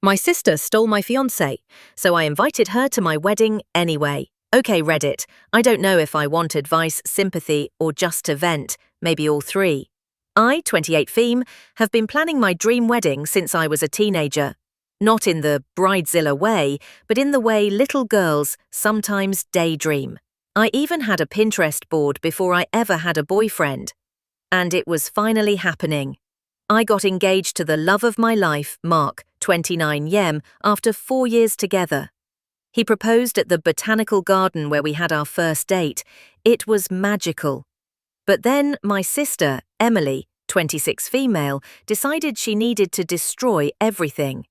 My sister stole my fiancé, so I invited her to my wedding anyway. Okay, Reddit, I don't know if I want advice, sympathy, or just to vent, maybe all three. I, 28 femme, have been planning my dream wedding since I was a teenager. Not in the bridezilla way, but in the way little girls sometimes daydream. I even had a Pinterest board before I ever had a boyfriend. And it was finally happening. I got engaged to the love of my life, Mark, 29 yem, after 4 years together. He proposed at the botanical garden where we had our first date. It was magical. But then my sister, Emily, 26 female, decided she needed to destroy everything.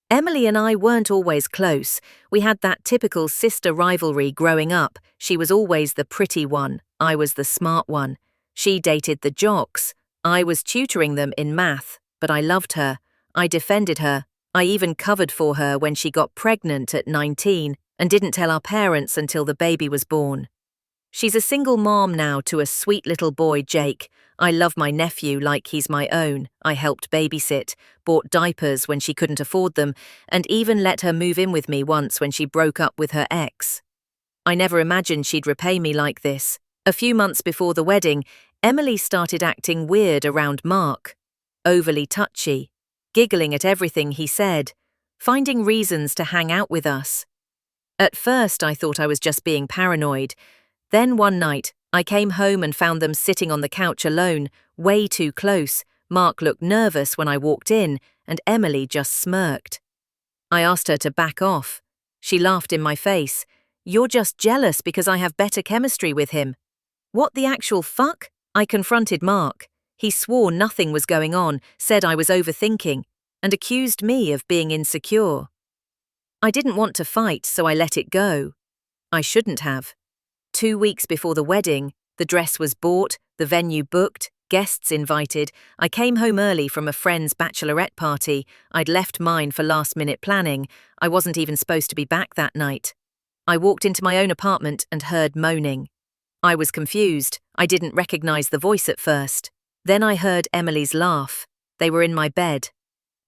Emily and I weren't always close. We had that typical sister rivalry growing up. She was always the pretty one. I was the smart one. She dated the jocks. I was tutoring them in math, but I loved her. I defended her. I even covered for her when she got pregnant at 19 and didn't tell our parents until the baby was born. She's a single mom now to a sweet little boy, Jake. I love my nephew like he's my own. I helped babysit, bought diapers when she couldn't afford them, and even let her move in with me once when she broke up with her ex. I never imagined she'd repay me like this. A few months before the wedding, Emily started acting weird around Mark. Overly touchy, giggling at everything he said, finding reasons to hang out with us. At first, I thought I was just being paranoid. Then one night, I came home and found them sitting on the couch alone, way too close. Mark looked nervous when I walked in, and Emily just smirked. I asked her to back off. She laughed in my face. "You're just jealous because I have better chemistry with him." What the actual fuck? I confronted Mark. He swore nothing was going on, said I was overthinking, and accused me of being insecure. I didn't want to fight, so I let it go. I shouldn't have. 2 weeks before the wedding, the dress was bought, the venue booked, guests invited. I came home early from a friend's bachelorette party. I'd left mine for last-minute planning. I wasn't even supposed to be back that night. I walked into my own apartment and heard moaning. I was confused. I didn't recognize the voice at first. Then I heard Emily's laugh. They were in my bed.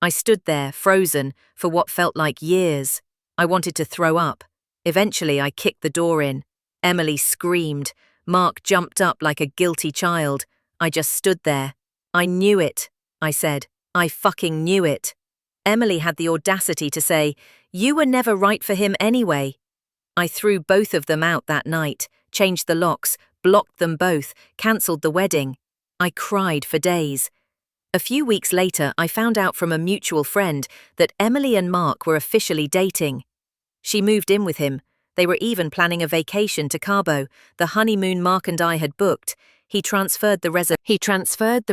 I stood there, frozen, for what felt like years. I wanted to throw up. Eventually, I kicked the door in. Emily screamed. Mark jumped up like a guilty child. I just stood there. "I knew it," I said. "I fucking knew it." Emily had the audacity to say, "You were never right for him anyway." I threw both of them out that night, changed the locks, blocked them both, cancelled the wedding. I cried for days. A few weeks later, I found out from a mutual friend that Emily and Mark were officially dating. She moved in with him. They were even planning a vacation to Cabo, the honeymoon Mark and I had booked. He transferred the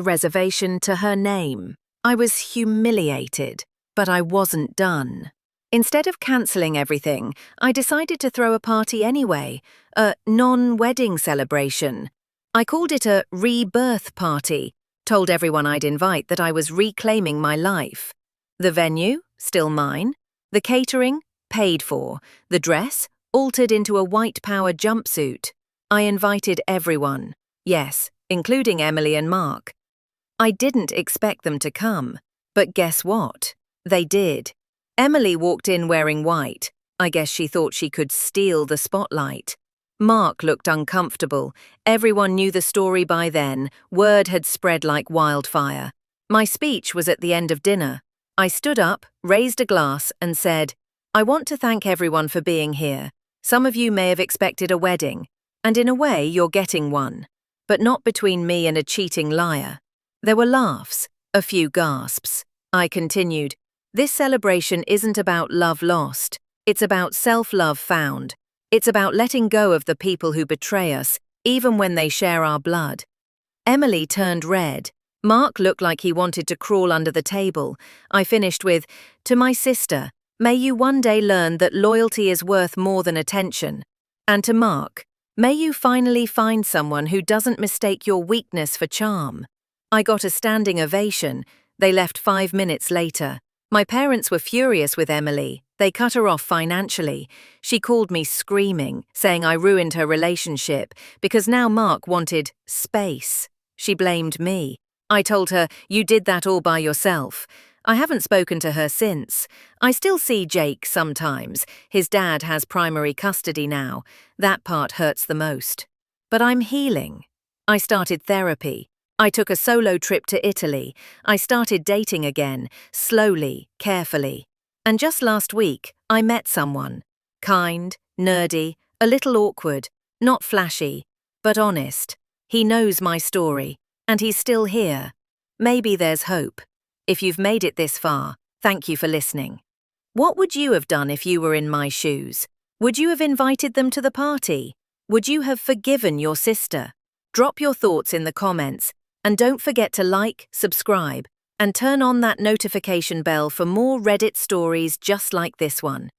reservation to her name. I was humiliated, but I wasn't done. Instead of cancelling everything, I decided to throw a party anyway, a non-wedding celebration. I called it a rebirth party, told everyone I'd invite that I was reclaiming my life. The venue, still mine. The catering, paid for. The dress, altered into a white power jumpsuit. I invited everyone. Yes, including Emily and Mark. I didn't expect them to come, but guess what? They did. Emily walked in wearing white. I guess she thought she could steal the spotlight. Mark looked uncomfortable. Everyone knew the story by then. Word had spread like wildfire. My speech was at the end of dinner. I stood up, raised a glass, and said, "I want to thank everyone for being here. Some of you may have expected a wedding, and in a way you're getting one, but not between me and a cheating liar." There were laughs, a few gasps. I continued, "This celebration isn't about love lost. It's about self-love found. It's about letting go of the people who betray us, even when they share our blood." Emily turned red. Mark looked like he wanted to crawl under the table. I finished with, "To my sister, may you one day learn that loyalty is worth more than attention. And to Mark, may you finally find someone who doesn't mistake your weakness for charm." I got a standing ovation. They left 5 minutes later. My parents were furious with Emily. They cut her off financially. She called me screaming, saying I ruined her relationship because now Mark wanted space. She blamed me. I told her, "You did that all by yourself." I haven't spoken to her since. I still see Jake sometimes. His dad has primary custody now. That part hurts the most. But I'm healing. I started therapy. I took a solo trip to Italy. I started dating again, slowly, carefully. And just last week, I met someone. Kind, nerdy, a little awkward, not flashy, but honest. He knows my story, and he's still here. Maybe there's hope. If you've made it this far, thank you for listening. What would you have done if you were in my shoes? Would you have invited them to the party? Would you have forgiven your sister? Drop your thoughts in the comments, and don't forget to like, subscribe, and turn on that notification bell for more Reddit stories just like this one.